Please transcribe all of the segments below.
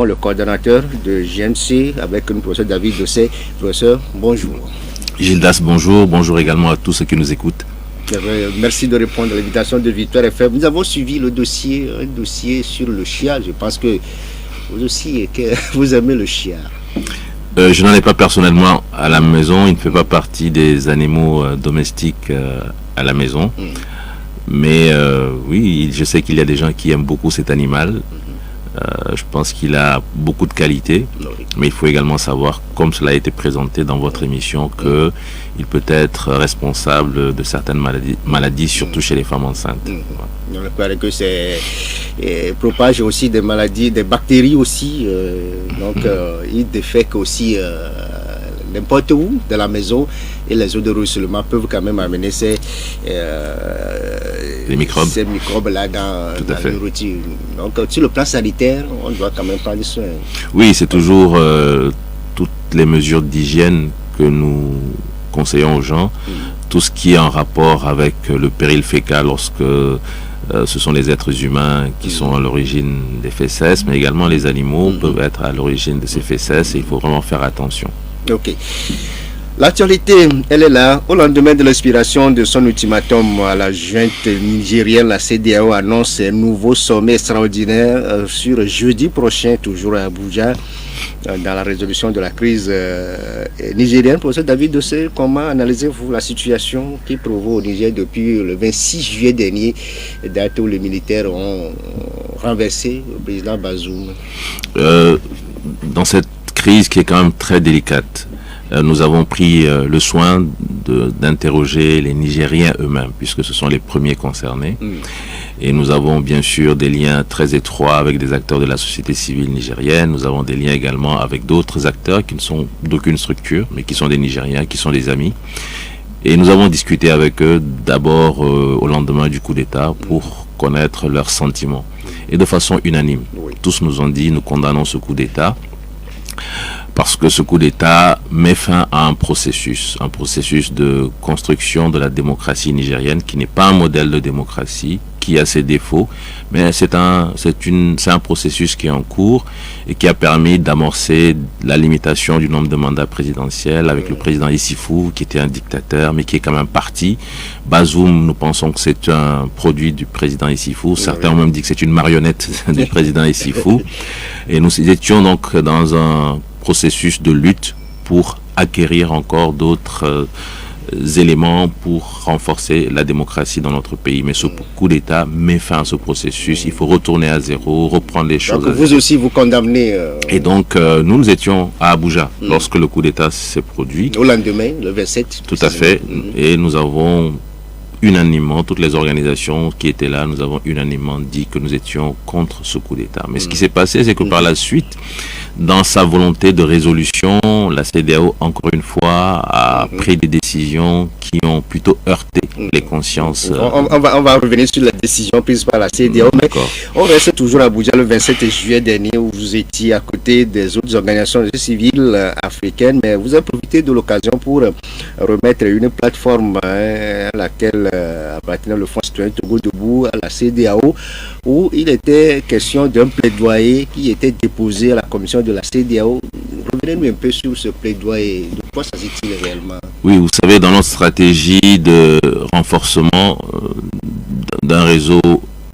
le coordonnateur de GMC avec le professeur David Dossé. Professeur, bonjour. Gildas, bonjour. Bonjour également à tous ceux qui nous écoutent. Merci de répondre à l'invitation de Victoire FM. Nous avons suivi un dossier sur le chia. Je pense que vous aussi, vous aimez le chia. Je n'en ai pas personnellement à la maison. Il ne fait pas partie des animaux domestiques à la maison. Mais oui, je sais qu'il y a des gens qui aiment beaucoup cet animal. Je pense qu'il a beaucoup de qualités, mais il faut également savoir, comme cela a été présenté dans votre émission, qu'il peut être responsable de certaines maladies surtout chez les femmes enceintes. On espère que c'est propage aussi des maladies, des bactéries aussi. Il défèque aussi n'importe où de la maison, et les eaux de ruissellement peuvent quand même amener ces microbes-là dans la nourriture. Donc, sur le plan sanitaire, on doit quand même prendre soin. Oui, c'est toujours toutes les mesures d'hygiène que nous conseillons aux gens. Tout ce qui est en rapport avec le péril fécal lorsque ce sont les êtres humains qui sont à l'origine des fesses, mais également les animaux peuvent être à l'origine de ces fesses, et il faut vraiment faire attention. Ok. L'actualité, elle est là. Au lendemain de l'expiration de son ultimatum à la junte nigérienne, la CEDEAO annonce un nouveau sommet extraordinaire sur jeudi prochain, toujours à Abuja, dans la résolution de la crise nigérienne. Professeur David Dossé, comment analysez-vous la situation qui prévaut au Niger depuis le 26 juillet dernier, date où les militaires ont renversé le président Bazoum? Dans cette crise qui est quand même très délicate, nous avons pris le soin d'interroger les Nigériens eux-mêmes, puisque ce sont les premiers concernés. Et nous avons bien sûr des liens très étroits avec des acteurs de la société civile nigérienne. Nous avons des liens également avec d'autres acteurs qui ne sont d'aucune structure, mais qui sont des Nigériens, qui sont des amis. Et nous avons discuté avec eux d'abord au lendemain du coup d'État pour connaître leurs sentiments. Et de façon unanime, tous nous ont dit: nous condamnons ce coup d'État, parce que ce coup d'État met fin à un processus de construction de la démocratie nigérienne, qui n'est pas un modèle de démocratie, qui a ses défauts, mais c'est un processus qui est en cours et qui a permis d'amorcer la limitation du nombre de mandats présidentiels avec le président Issifou, qui était un dictateur, mais qui est quand même parti. Bazoum, nous pensons que c'est un produit du président Issifou. Certains ont même dit que c'est une marionnette du président Issifou. Et nous étions donc dans un processus de lutte pour acquérir encore d'autres éléments pour renforcer la démocratie dans notre pays. Mais ce coup d'État met fin à ce processus. Il faut retourner à zéro, reprendre les choses. Donc vous aussi, vous condamnez... Et donc, nous étions à Abuja lorsque le coup d'État s'est produit. Au lendemain, le 27. Tout à fait. Et nous avons unanimement, toutes les organisations qui étaient là, nous avons unanimement dit que nous étions contre ce coup d'État. Mais ce qui s'est passé, c'est que par la suite, dans sa volonté de résolution, la CEDEAO, encore une fois, a pris des décisions qui ont plutôt heurté les consciences. On va revenir sur la décision prise par la CEDEAO, mais on reste toujours à Abuja le 27 juillet dernier, où vous étiez à côté des autres organisations civiles africaines, mais vous avez profité de l'occasion pour remettre une plateforme à laquelle appartenait le Fonds citoyen Togo Debout, à la CEDEAO, où il était question d'un plaidoyer qui était déposé à la commission de la CEDEAO. Revenez-nous un peu sur ce plaidoyer. De quoi s'agit-il réellement? Oui, vous savez, dans notre stratégie de renforcement d'un réseau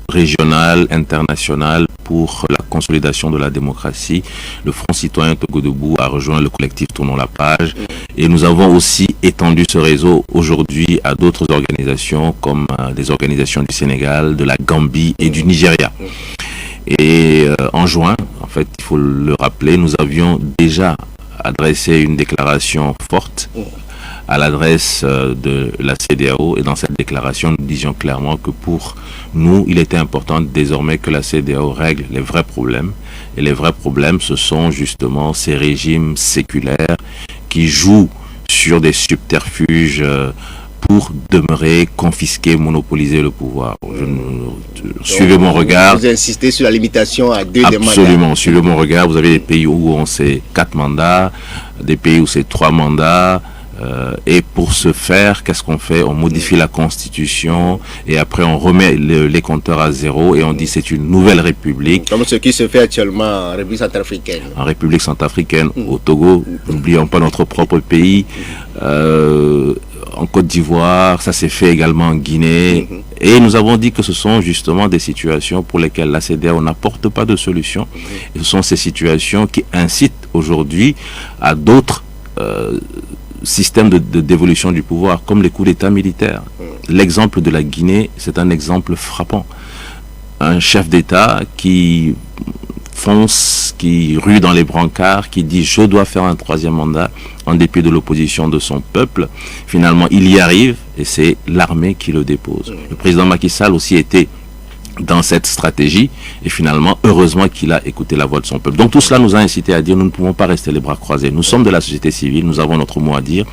régional, international pour la consolidation de la démocratie, le Front citoyen Togo Debout a rejoint le collectif Tournons la page, et nous avons aussi étendu ce réseau aujourd'hui à d'autres organisations comme des organisations du Sénégal, de la Gambie et du Nigeria. Et en juin, en fait, il faut le rappeler, nous avions déjà adressé une déclaration forte à l'adresse de la CEDEAO, et dans cette déclaration, nous disions clairement que pour nous, il était important désormais que la CEDEAO règle les vrais problèmes. Et les vrais problèmes, ce sont justement ces régimes séculaires qui jouent sur des subterfuges pour demeurer, confisquer, monopoliser le pouvoir. Suivez mon regard. Vous insistez sur la limitation à 2 mandats. Absolument, suivez mon regard. Vous avez des pays où on sait 4 mandats, des pays où c'est 3 mandats. Et pour ce faire, qu'est-ce qu'on fait? On modifie la Constitution et après on remet les compteurs à zéro et on dit c'est une nouvelle république. Comme ce qui se fait actuellement en République centrafricaine. En République centrafricaine, au Togo, n'oublions pas notre propre pays. En Côte d'Ivoire, ça s'est fait également en Guinée. Et nous avons dit que ce sont justement des situations pour lesquelles la CEDEAO n'apporte pas de solution. Et ce sont ces situations qui incitent aujourd'hui à d'autres systèmes de dévolution du pouvoir, comme les coups d'État militaires. L'exemple de la Guinée, c'est un exemple frappant. Un chef d'État qui fonce, qui rue dans les brancards, qui dit je dois faire un troisième mandat en dépit de l'opposition de son peuple. Finalement, il y arrive et c'est l'armée qui le dépose. Le président Macky Sall aussi était dans cette stratégie et finalement, heureusement qu'il a écouté la voix de son peuple. Donc tout cela nous a incité à dire nous ne pouvons pas rester les bras croisés. Nous sommes de la société civile, nous avons notre mot à dire.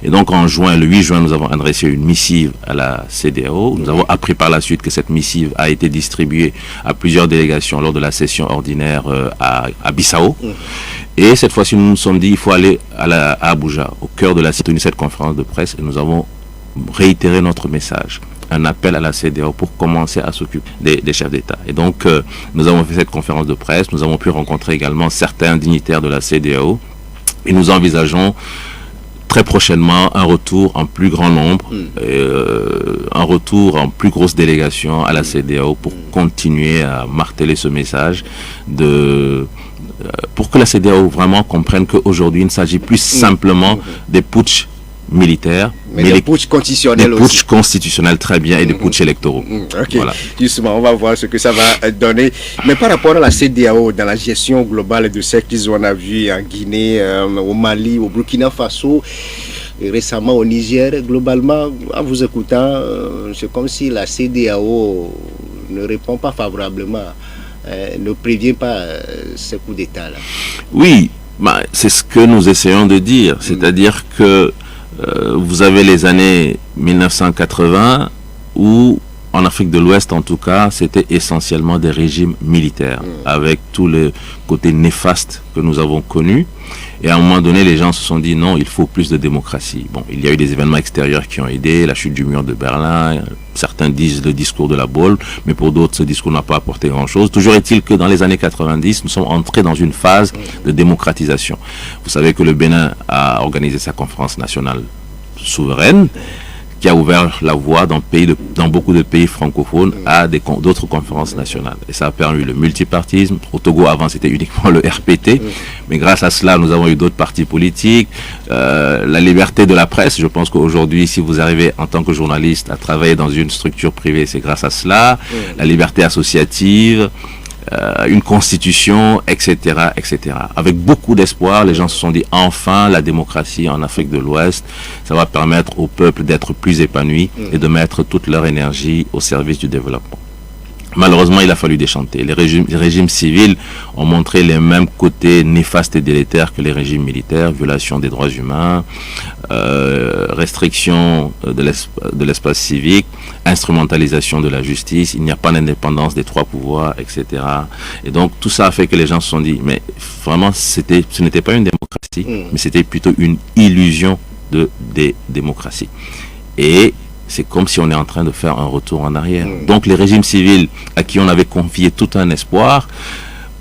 Et donc en juin, le 8 juin, nous avons adressé une missive à la CEDEAO. Nous avons appris par la suite que cette missive a été distribuée à plusieurs délégations lors de la session ordinaire à Bissau. Et cette fois-ci, nous nous sommes dit il faut aller à Abuja, au cœur de la cette conférence de presse, et nous avons réitéré notre message. Un appel à la CEDEAO pour commencer à s'occuper des chefs d'État. Et donc, nous avons fait cette conférence de presse, nous avons pu rencontrer également certains dignitaires de la CEDEAO, et nous envisageons très prochainement un retour en plus grand nombre, un retour en plus grosse délégation à la CEDEAO pour continuer à marteler ce message pour que la CEDEAO vraiment comprenne qu'aujourd'hui, il ne s'agit plus simplement des putschs militaires, mais des putschs constitutionnels aussi. Des putschs constitutionnels, très bien, et des putschs électoraux. Ok, voilà. Justement, on va voir ce que ça va donner. Mais par rapport à la CEDEAO, dans la gestion globale de ce qu'on a vu en Guinée, au Mali, au Burkina Faso, et récemment au Niger, globalement, en vous écoutant, c'est comme si la CEDEAO ne répond pas favorablement, ne prévient pas ces coups d'État-là. Oui, bah, c'est ce que nous essayons de dire, c'est-à-dire que vous avez les années 1980 où, en Afrique de l'Ouest en tout cas, c'était essentiellement des régimes militaires, avec tous les côtés néfastes que nous avons connus. Et à un moment donné, les gens se sont dit non, il faut plus de démocratie. Bon, il y a eu des événements extérieurs qui ont aidé, la chute du mur de Berlin, certains disent le discours de la Baule, mais pour d'autres, ce discours n'a pas apporté grand-chose. Toujours est-il que dans les années 90, nous sommes entrés dans une phase de démocratisation. Vous savez que le Bénin a organisé sa conférence nationale souveraine, qui a ouvert la voie dans beaucoup de pays francophones à d'autres conférences nationales. Et ça a permis le multipartisme. Au Togo, avant, c'était uniquement le RPT. Mais grâce à cela, nous avons eu d'autres partis politiques. La liberté de la presse, je pense qu'aujourd'hui, si vous arrivez en tant que journaliste à travailler dans une structure privée, c'est grâce à cela. La liberté associative, une constitution, etc., etc. Avec beaucoup d'espoir, les gens se sont dit enfin la démocratie en Afrique de l'Ouest, ça va permettre au peuple d'être plus épanoui et de mettre toute leur énergie au service du développement. Malheureusement, il a fallu déchanter. Les régimes civils ont montré les mêmes côtés néfastes et délétères que les régimes militaires, violation des droits humains, restriction de l'espace civique, instrumentalisation de la justice, il n'y a pas d'indépendance des trois pouvoirs, etc. Et donc tout ça a fait que les gens se sont dit, mais vraiment ce n'était pas une démocratie, mais c'était plutôt une illusion de démocratie. Et c'est comme si on est en train de faire un retour en arrière. Donc les régimes civils à qui on avait confié tout un espoir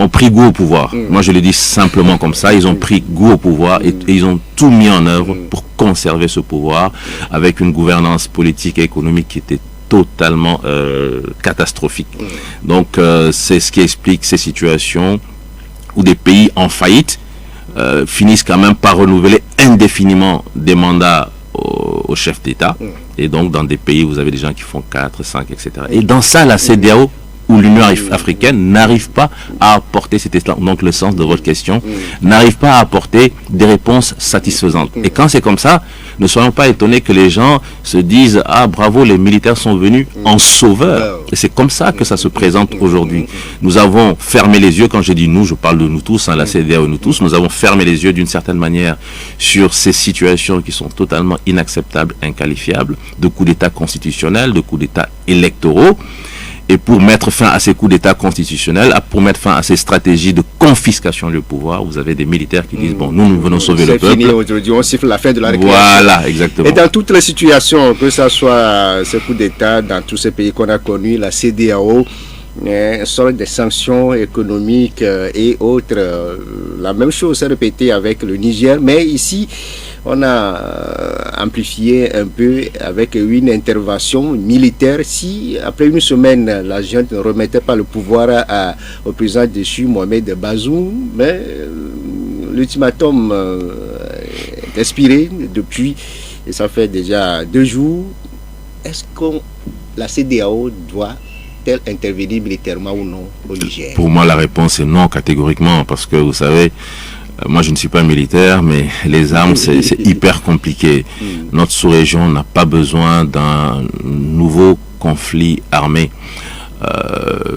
ont pris goût au pouvoir. Moi je le dis simplement comme ça, ils ont pris goût au pouvoir et ils ont tout mis en œuvre pour conserver ce pouvoir avec une gouvernance politique et économique qui était totalement catastrophique. Donc c'est ce qui explique ces situations où des pays en faillite finissent quand même par renouveler indéfiniment des mandats au chef d'État. Et donc dans des pays vous avez des gens qui font 4, 5, etc. Et dans ça la CEDEAO ou l'Union africaine n'arrive pas à apporter, c'était donc le sens de votre question, n'arrive pas à apporter des réponses satisfaisantes. Et quand c'est comme ça, ne soyons pas étonnés que les gens se disent ah bravo, les militaires sont venus en sauveur. Et c'est comme ça que ça se présente aujourd'hui. Nous avons fermé les yeux, quand je dis nous, je parle de nous tous, la CEDEAO, nous tous, nous avons fermé les yeux d'une certaine manière sur ces situations qui sont totalement inacceptables, inqualifiables, de coups d'État constitutionnels, de coups d'État électoraux. Et pour mettre fin à ces coups d'État constitutionnels, pour mettre fin à ces stratégies de confiscation du pouvoir, vous avez des militaires qui disent, bon, nous venons sauver le peuple. C'est fini aujourd'hui, on siffle la fin de la récréation. Voilà, exactement. Et dans toutes les situations, que ce soit ce coup d'État, dans tous ces pays qu'on a connus, la CEDEAO, sorte des sanctions économiques et autres. La même chose s'est répétée avec le Niger, mais ici, on a amplifié un peu avec une intervention militaire. Si après une semaine, la junte ne remettait pas le pouvoir au président déchu Mohamed Bazoum, mais l'ultimatum est expiré depuis, et ça fait déjà 2 jours. Est-ce que la CEDEAO doit-elle intervenir militairement ou non au Niger? Pour moi, la réponse est non, catégoriquement, parce que vous savez, moi je ne suis pas militaire, mais les armes c'est hyper compliqué. Notre sous-région n'a pas besoin d'un nouveau conflit armé.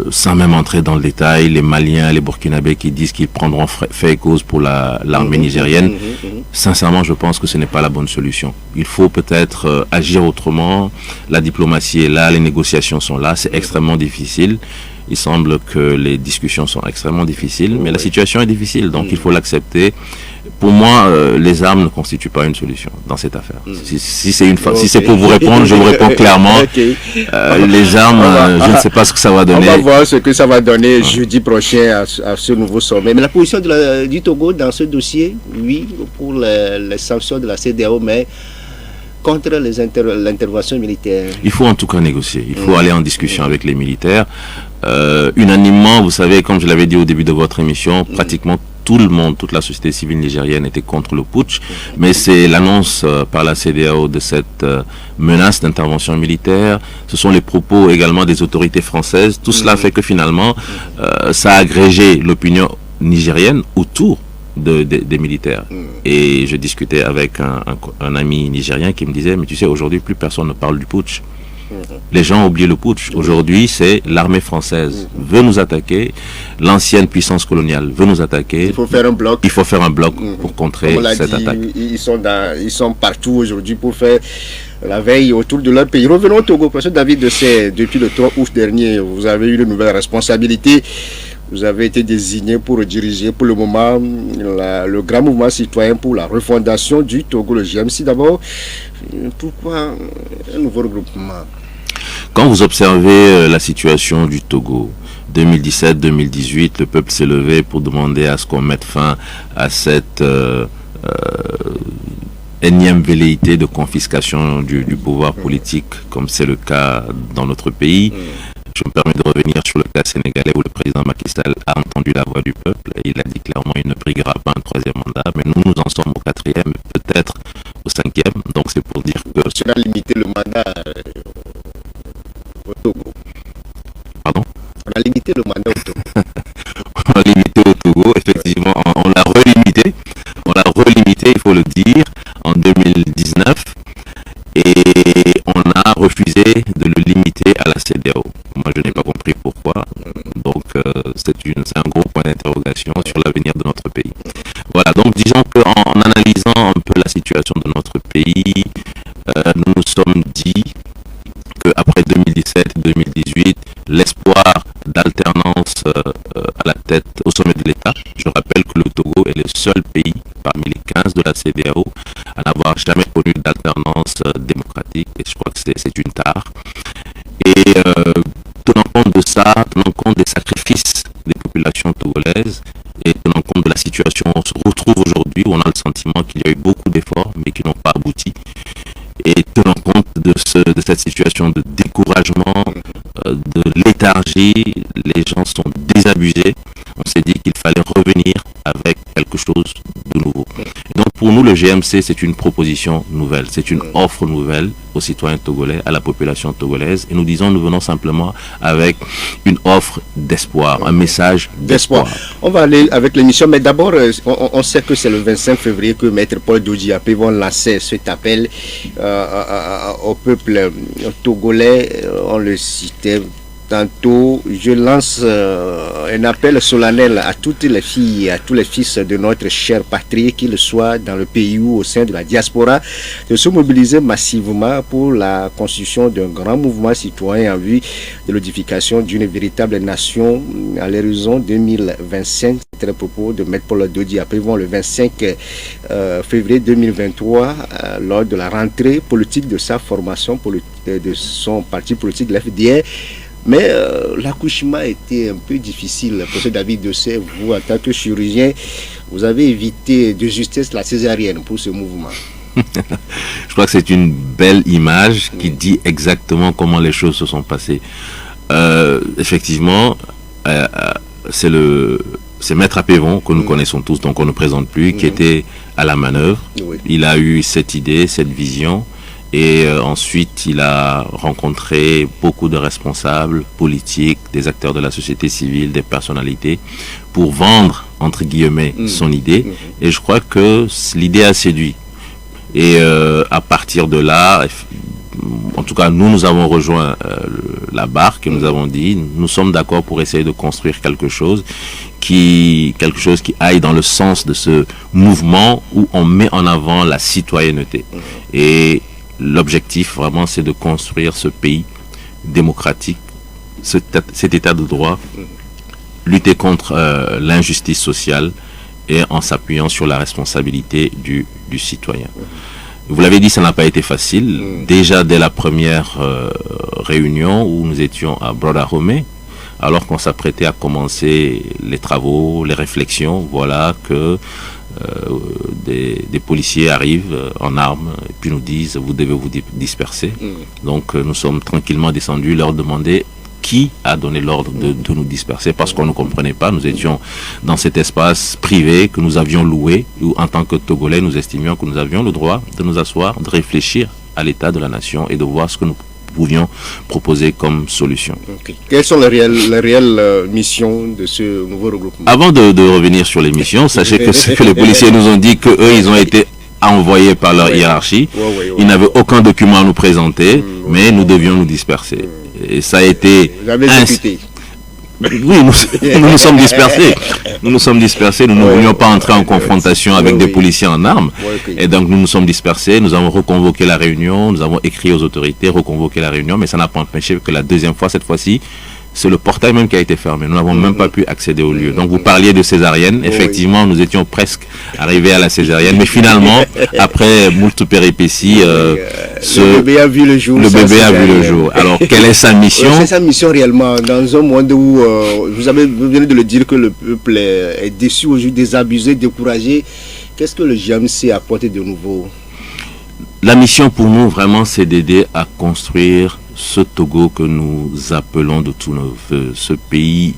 Sans même entrer dans le détail, les Maliens, les Burkinabés qui disent qu'ils prendront fait et cause pour l'armée nigérienne, sincèrement je pense que ce n'est pas la bonne solution. Il faut peut-être agir autrement. La diplomatie est là, les négociations sont là, c'est extrêmement difficile. Il semble que les discussions sont extrêmement difficiles, mais la situation est difficile, donc il faut l'accepter. Pour moi, les armes ne constituent pas une solution dans cette affaire. Si c'est pour vous répondre, je vous réponds clairement. Les armes, je ne sais pas ce que ça va donner. On va voir ce que ça va donner jeudi prochain à ce nouveau sommet. Mais la position du Togo dans ce dossier, oui, pour les sanctions de la CEDEAO, mais contre l'intervention militaire. Il faut en tout cas négocier. Il faut aller en discussion avec les militaires. Unanimement, vous savez, comme je l'avais dit au début de votre émission, pratiquement tout le monde, toute la société civile nigérienne était contre le putsch, mais c'est l'annonce par la CEDEAO de cette menace d'intervention militaire, ce sont les propos également des autorités françaises, tout cela fait que finalement, ça a agrégé l'opinion nigérienne autour des militaires. Et je discutais avec un ami nigérien qui me disait, mais tu sais, aujourd'hui, plus personne ne parle du putsch. Les gens ont oublié le putsch. Aujourd'hui, c'est l'armée française veut nous attaquer, l'ancienne puissance coloniale veut nous attaquer. Il faut faire un bloc. Pour contrer cette attaque. Ils sont partout aujourd'hui pour faire la veille autour de leur pays. Revenons au Togo, parce que David Dessay, depuis le 3 août dernier, vous avez eu de nouvelles responsabilités. Vous avez été désigné pour diriger pour le moment le grand mouvement citoyen pour la refondation du Togo, le GMC. D'abord, pourquoi un nouveau regroupement? Quand vous observez la situation du Togo, 2017-2018, le peuple s'est levé pour demander à ce qu'on mette fin à cette énième velléité de confiscation du pouvoir politique, comme c'est le cas dans notre pays. Je me permets de revenir sur le cas sénégalais où le président Macky Sall a entendu la voix du peuple et il a dit clairement qu'il ne briguera pas un 3e mandat, mais nous en sommes au 4e, peut-être au 5e, donc c'est pour dire que... On a limité le mandat au Togo. Pardon? On a limité le mandat au Togo. On l'a limité au Togo, effectivement, on l'a relimité, il faut le dire, en 2019, et on a refusé de le limiter à la CEDEAO. Moi, je n'ai pas compris pourquoi. Donc, c'est un gros point d'interrogation sur l'avenir de notre pays. Voilà, donc disons qu'en analysant un peu la situation de notre pays, nous nous sommes dit qu'après 2017-2018, l'espoir d'alternance à la tête, au sommet de l'État, je rappelle que le Togo est le seul pays parmi les 15 de la CEDEAO à n'avoir jamais connu d'alternance démocratique, et je crois que c'est une tare. Et tenant compte de ça, tenant compte des sacrifices des populations togolaises, et tenant compte de la situation où on se retrouve aujourd'hui, où on a le sentiment qu'il y a eu beaucoup d'efforts, mais qui n'ont pas abouti, et tenant compte de cette situation de découragement, de léthargie, les gens sont désabusés, on s'est dit qu'il fallait revenir avec quelque chose de nouveau. Et donc pour nous, le GMC, c'est une proposition nouvelle, c'est une offre nouvelle aux citoyens togolais, à la population togolaise, et nous disons, nous venons simplement avec une offre d'espoir, un message d'espoir. On va aller avec l'émission, mais d'abord, on sait que c'est le 25 février que Maître Paul Dodji-Apé vont lancer cet appel au peuple togolais. On le citait tantôt, je lance un appel solennel à toutes les filles, à tous les fils de notre chère patrie, qu'ils soient dans le pays ou au sein de la diaspora, de se mobiliser massivement pour la constitution d'un grand mouvement citoyen en vue de l'édification d'une véritable nation à l'horizon 2025. C'était le propos de Maître Paul Dodi après le 25 février 2023 lors de la rentrée politique de sa formation de son parti politique, l'FDR. Mais l'accouchement a été un peu difficile. Professeur David Dessay, vous, en tant que chirurgien, vous avez évité de justesse la césarienne pour ce mouvement. Je crois que c'est une belle image qui dit exactement comment les choses se sont passées. Effectivement, c'est Maître Apévon, que nous connaissons tous, donc on ne présente plus, qui était à la manœuvre. Oui. Il a eu cette idée, cette vision. Et ensuite, il a rencontré beaucoup de responsables politiques, des acteurs de la société civile, des personnalités, pour vendre, entre guillemets, son idée. Et je crois que l'idée a séduit. Et à partir de là, en tout cas, nous avons rejoint la barque et nous avons dit, nous sommes d'accord pour essayer de construire quelque chose qui aille dans le sens de ce mouvement où on met en avant la citoyenneté. Et l'objectif, vraiment, c'est de construire ce pays démocratique, cet état de droit, lutter contre l'injustice sociale et en s'appuyant sur la responsabilité du citoyen. Vous l'avez dit, ça n'a pas été facile. Déjà, dès la première réunion où nous étions à Brodahome, alors qu'on s'apprêtait à commencer les travaux, les réflexions, voilà que des policiers arrivent en armes et puis nous disent vous devez vous disperser. Donc nous sommes tranquillement descendus leur demander qui a donné l'ordre de nous disperser parce qu'on ne comprenait pas. Nous étions dans cet espace privé que nous avions loué où en tant que Togolais nous estimions que nous avions le droit de nous asseoir, de réfléchir à l'état de la nation et de voir ce que nous pouvions proposer comme solution. Okay. Quelles sont les réelles missions de ce nouveau regroupement? Avant de revenir sur les missions, sachez que ce que les policiers nous ont dit, qu'eux, ils ont été envoyés par leur hiérarchie. Ils n'avaient aucun document à nous présenter, mais nous devions nous disperser. Et ça a été... Vous avez exécuté. Oui, nous nous sommes dispersés. Nous nous sommes dispersés. Nous ne voulions pas entrer en confrontation avec des policiers en armes. Et donc nous nous sommes dispersés. Nous avons reconvoqué la réunion. Nous avons écrit aux autorités, reconvoqué la réunion. Mais ça n'a pas empêché que la deuxième fois, cette fois-ci, c'est le portail même qui a été fermé. Nous n'avons même pas pu accéder au lieu. Donc vous parliez de césarienne. Effectivement, nous étions presque arrivés à la césarienne. Mais finalement, après moult péripéties, le bébé a vu le jour. Le bébé a vu le jour. Alors, quelle est sa mission? C'est sa mission réellement. Dans un monde où vous venez de le dire que le peuple est déçu aujourd'hui, désabusé, découragé. Qu'est-ce que le GMC a apporté de nouveau? La mission pour nous, vraiment, c'est d'aider à construire ce Togo que nous appelons de tous nos voeux, ce pays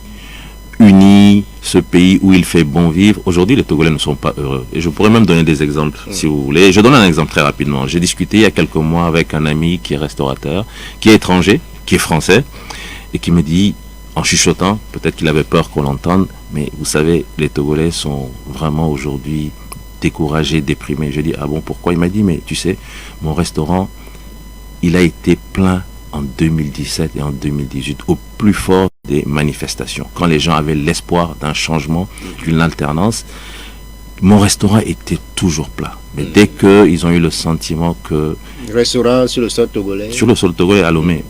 uni, ce pays où il fait bon vivre. Aujourd'hui, les Togolais ne sont pas heureux. Et je pourrais même donner des exemples, si vous voulez. Je donne un exemple très rapidement. J'ai discuté il y a quelques mois avec un ami qui est restaurateur, qui est étranger, qui est français, et qui me dit, en chuchotant, peut-être qu'il avait peur qu'on l'entende, mais vous savez, les Togolais sont vraiment aujourd'hui découragés, déprimés. Je dis, ah bon, pourquoi? Il m'a dit, mais tu sais, mon restaurant, il a été plein en 2017 et en 2018, au plus fort des manifestations. Quand les gens avaient l'espoir d'un changement, d'une alternance, mon restaurant était toujours plein. Mais dès qu'ils ont eu le sentiment que... Restaurant sur le sol togolais? Sur le sol togolais à Lomé.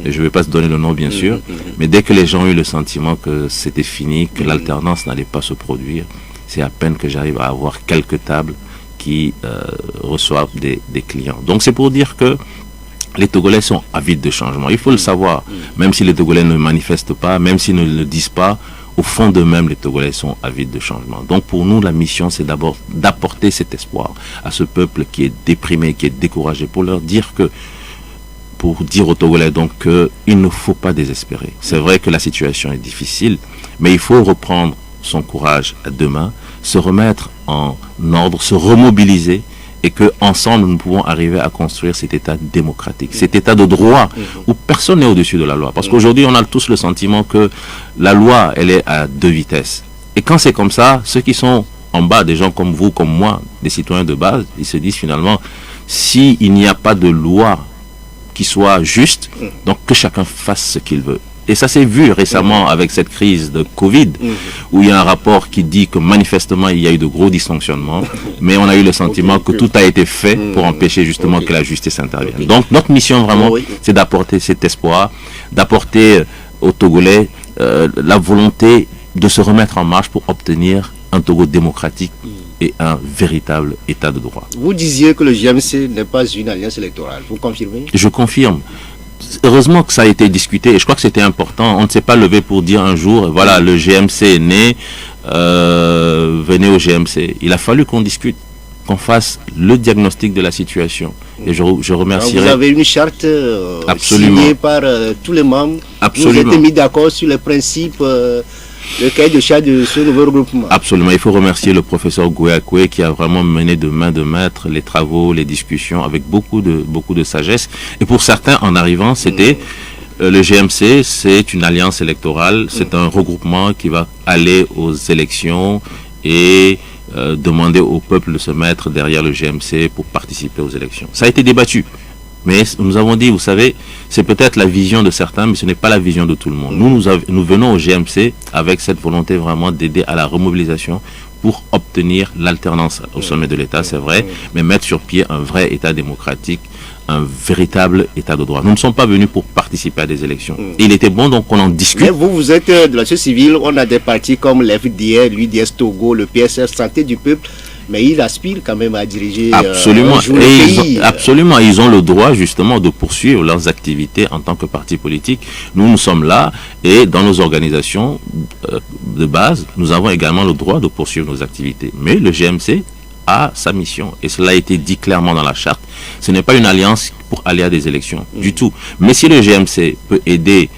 Et je ne vais pas se donner le nom, bien sûr. Mais dès que les gens ont eu le sentiment que c'était fini, que l'alternance n'allait pas se produire, c'est à peine que j'arrive à avoir quelques tables qui reçoivent des clients. Donc c'est pour dire que les Togolais sont avides de changement. Il faut le savoir. Même si les Togolais ne manifestent pas, même s'ils ne le disent pas, au fond d'eux-mêmes, les Togolais sont avides de changement. Donc pour nous, la mission, c'est d'abord d'apporter cet espoir à ce peuple qui est déprimé, qui est découragé, pour leur dire que, pour dire aux Togolais donc qu'il ne faut pas désespérer. C'est vrai que la situation est difficile, mais il faut reprendre son courage à deux mains, se remettre en ordre, se remobiliser, et que ensemble nous pouvons arriver à construire cet état démocratique, cet état de droit où personne n'est au-dessus de la loi. Parce qu'aujourd'hui, on a tous le sentiment que la loi, elle est à deux vitesses. Et quand c'est comme ça, ceux qui sont en bas, des gens comme vous, comme moi, des citoyens de base, ils se disent finalement, s'il n'y a pas de loi qui soit juste, donc que chacun fasse ce qu'il veut. Et ça s'est vu récemment avec cette crise de Covid, où il y a un rapport qui dit que manifestement il y a eu de gros dysfonctionnements, mais on a eu le sentiment que tout a été fait pour empêcher justement que la justice intervienne. Donc notre mission vraiment, c'est d'apporter cet espoir, d'apporter aux Togolais la volonté de se remettre en marche pour obtenir un Togo démocratique et un véritable état de droit. Vous disiez que le GMC n'est pas une alliance électorale, vous confirmez? Je confirme. Heureusement que ça a été discuté et je crois que c'était important. On ne s'est pas levé pour dire un jour, voilà, le GMC est né, venez au GMC. Il a fallu qu'on discute, qu'on fasse le diagnostic de la situation. Et je remercierai... Alors vous avez une charte signée par tous les membres. Absolument. Vous êtes mis d'accord sur les principes, le cahier de charge de ce nouveau regroupement. Absolument. Il faut remercier le professeur Gouakoué qui a vraiment mené de main de maître les travaux, les discussions avec beaucoup de sagesse. Et pour certains, en arrivant, c'était... Le GMC, c'est une alliance électorale, c'est un regroupement qui va aller aux élections et demander au peuple de se mettre derrière le GMC pour participer aux élections. Ça a été débattu. Mais nous avons dit, vous savez, c'est peut-être la vision de certains, mais ce n'est pas la vision de tout le monde. Nous venons au GMC avec cette volonté vraiment d'aider à la remobilisation pour obtenir l'alternance au sommet de l'État, c'est vrai, mais mettre sur pied un vrai État démocratique, un véritable État de droit. Nous ne sommes pas venus pour participer à des élections. Il était bon donc qu'on en discute. Mais vous êtes de la société civile, on a des partis comme l'FDR, l'UDS Togo, le PSR, Santé du Peuple, mais ils aspirent quand même à diriger absolument. Le pays. Absolument, ils ont le droit justement de poursuivre leurs activités en tant que parti politique. Nous sommes là et dans nos organisations de base, nous avons également le droit de poursuivre nos activités. Mais le GMC a sa mission et cela a été dit clairement dans la charte. Ce n'est pas une alliance pour aller à des élections du tout. Mais si le GMC peut aider,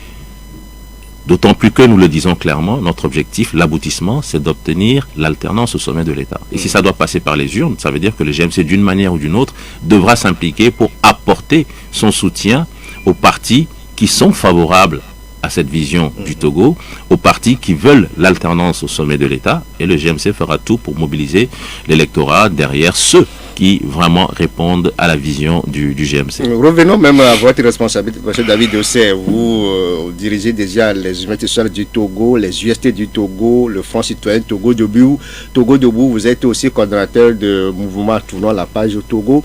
d'autant plus que nous le disons clairement, notre objectif, l'aboutissement, c'est d'obtenir l'alternance au sommet de l'État. Et si ça doit passer par les urnes, ça veut dire que le GMC, d'une manière ou d'une autre, devra s'impliquer pour apporter son soutien aux partis qui sont favorables à cette vision du Togo, aux partis qui veulent l'alternance au sommet de l'État, et le GMC fera tout pour mobiliser l'électorat derrière ceux qui vraiment répondent à la vision du GMC. Revenons même à votre responsabilité, M. David Dossé. Vous dirigez déjà les humanitaires sociales du Togo, les UST du Togo, le Front citoyen Togo Debout. Togo Debout, vous êtes aussi coordonnateur de mouvement Tournons la page au Togo.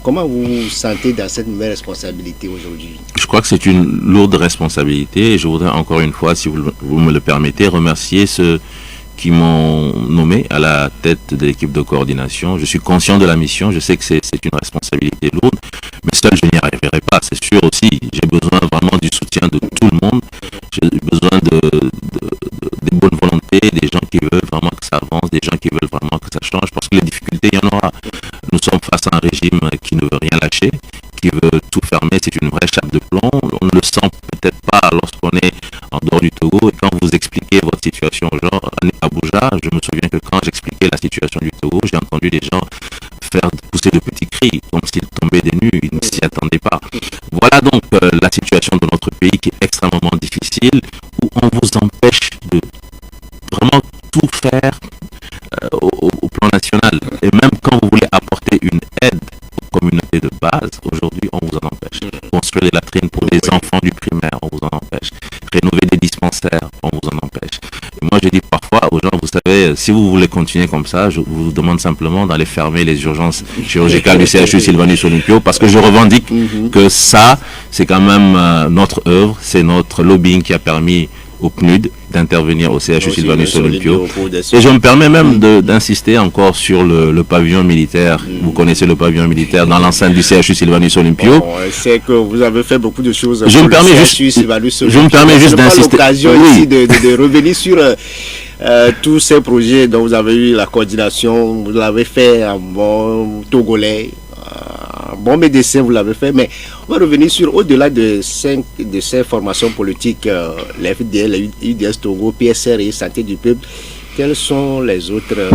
Comment vous vous sentez dans cette nouvelle responsabilité aujourd'hui? Je crois que c'est une lourde responsabilité et je voudrais encore une fois, si vous me le permettez, remercier ceux qui m'ont nommé à la tête de l'équipe de coordination. Je suis conscient de la mission, je sais que c'est une responsabilité lourde, mais seul je n'y arriverai pas, c'est sûr aussi. J'ai besoin vraiment du soutien de tout le monde, j'ai besoin des bonnes volontés, des gens qui veulent vraiment que ça avance, des gens qui veulent vraiment que ça change, parce que les difficultés, il y en aura. Nous sommes face à un régime qui ne veut rien lâcher, qui veut tout fermer, c'est une vraie chape de plomb. On ne le sent peut-être pas lorsqu'on est en dehors du Togo. Et quand vous expliquez votre situation aux gens, à Abuja, je me souviens que quand j'expliquais la situation du Togo, j'ai entendu des gens pousser de petits cris, comme s'ils tombaient des nues, ils ne s'y attendaient pas. Voilà donc la situation de notre pays qui est extrêmement difficile, où on vous empêche de vraiment tout faire au plan national. Et même quand vous voulez apporter une aide aux communautés de base, aujourd'hui, on vous en empêche. Construire des latrines pour les enfants du primaire, on vous en empêche. Rénover des dispensaires, on vous en empêche. Et moi, je dis parfois aux gens, vous savez, si vous voulez continuer comme ça, je vous demande simplement d'aller fermer les urgences chirurgicales du CHU Sylvanus Olympio, parce que je revendique que ça, c'est quand même notre œuvre, c'est notre lobbying qui a permis au PNUD d'intervenir au CHU Sylvanus Olympio. Et je me permets même d'insister encore sur le pavillon militaire. Vous connaissez le pavillon militaire dans l'enceinte du CHU Sylvanus Olympio. Bon, c'est que vous avez fait beaucoup de choses. Je me permets juste d'insister. L'occasion ici de revenir sur tous ces projets dont vous avez eu la coordination. Vous l'avez fait en bon togolais. Bon médecin, vous l'avez fait, mais on va revenir sur au-delà de ces formations politiques, les FDL, les UDS Togo, PSR et Santé du Peuple. Quels sont les autres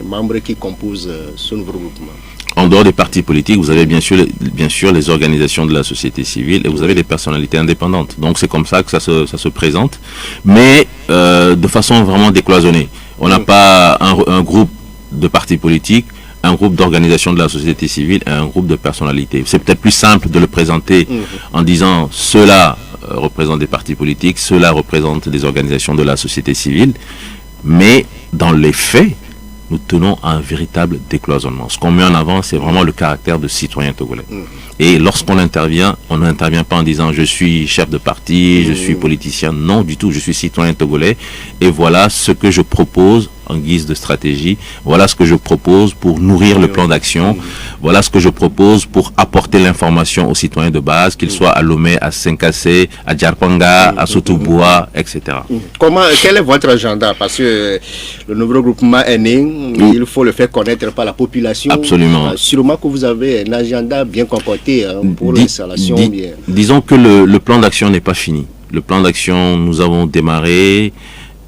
membres qui composent ce nouveau groupement? En dehors des partis politiques, vous avez bien sûr les organisations de la société civile et vous avez des personnalités indépendantes. Donc c'est comme ça que ça se présente, mais de façon vraiment décloisonnée. On n'a pas un groupe de partis politiques, un groupe d'organisation de la société civile et un groupe de personnalités. C'est peut-être plus simple de le présenter en disant ceux-là représentent des partis politiques, ceux-là représentent des organisations de la société civile. Mais dans les faits, nous tenons à un véritable décloisonnement. Ce qu'on met en avant, c'est vraiment le caractère de citoyen togolais. Et lorsqu'on intervient, on n'intervient pas en disant je suis chef de parti, je suis politicien. Non du tout, je suis citoyen togolais. Et voilà ce que je propose en guise de stratégie. Voilà ce que je propose pour nourrir le plan d'action. Voilà ce que je propose pour apporter l'information aux citoyens de base, qu'ils soient à Lomé, à Senkassé, à Djarpanga, à Sotoboua, etc. Quel est votre agenda? Parce que le nouveau regroupement est né, il faut le faire connaître par la population. Absolument. Sûrement que vous avez un agenda bien concocté pour l'installation. Disons que le plan d'action n'est pas fini. Le plan d'action, nous avons démarré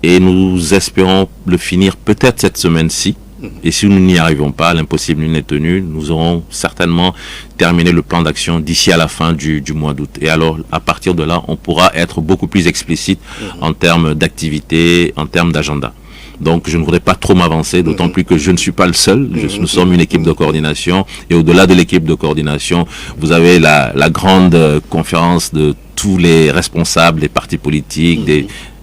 et nous espérons le finir peut-être cette semaine-ci. Et si nous n'y arrivons pas, l'impossible n'est tenu, nous aurons certainement terminé le plan d'action d'ici à la fin du mois d'août. Et alors, à partir de là, on pourra être beaucoup plus explicite en termes d'activité, en termes d'agenda. Donc, je ne voudrais pas trop m'avancer, d'autant plus que je ne suis pas le seul. Nous sommes une équipe de coordination. Et au-delà de l'équipe de coordination, vous avez la grande conférence de tous les responsables des partis politiques,